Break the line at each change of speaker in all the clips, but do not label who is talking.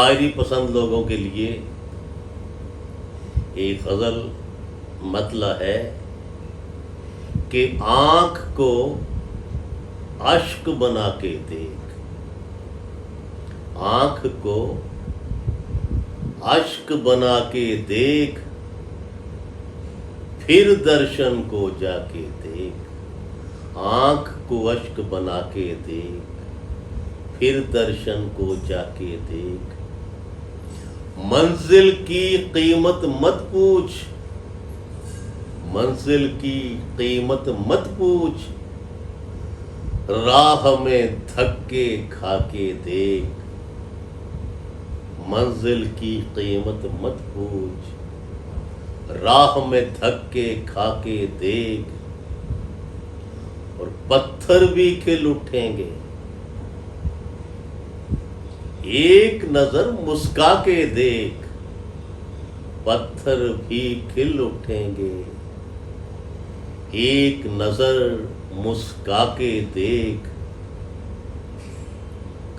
शायरी पसंद लोगों के लिए एक गज़ल मतला है कि आँख को अश्क बना के देख, आँख को अश्क बना के देख, फिर दर्शन को जाके देख। आँख को अश्क बना के देख, फिर दर्शन को जाके देख। मंजिल की कीमत मत पूछ, मंजिल की कीमत मत पूछ, राह में धक्के खाके देख। मंजिल की कीमत मत पूछ, राह में धक्के खाके देख। और पत्थर भी खिल उठेंगे, एक नजर मुस्का के देख। पत्थर भी खिल उठेंगे, एक नजर मुस्का के देख।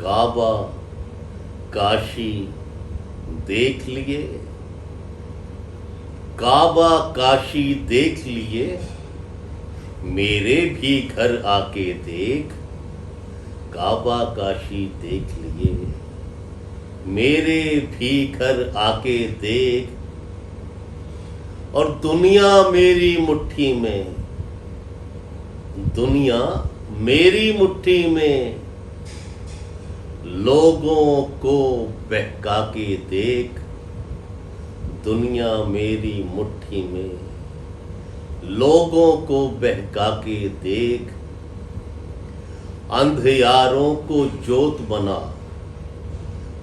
काबा काशी देख लिए, काबा काशी देख लिए, मेरे भी घर आके देख। काबा काशी देख लिए, मेरे भी घर आके देख। और दुनिया मेरी मुट्ठी में, दुनिया मेरी मुट्ठी में, लोगों को बहका के देख। दुनिया मेरी मुट्ठी में, लोगों को बहका के देख। अंधियारों को जोत बना,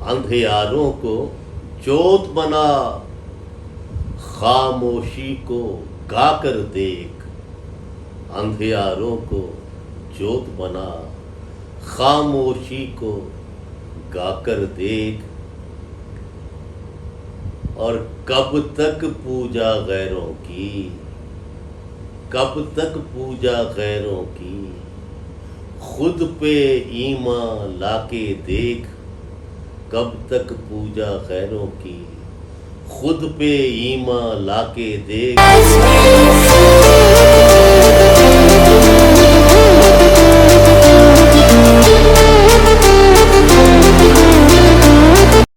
अंधियारों को जोत बना, खामोशी को गाकर देख। अंधियारों को जोत बना, खामोशी को गाकर देख। और कब तक पूजा गैरों की, कब तक पूजा गैरों की, खुद पे ईमान लाके देख। कब तक पूजा गैरों की, खुद पे ईमान लाके देख।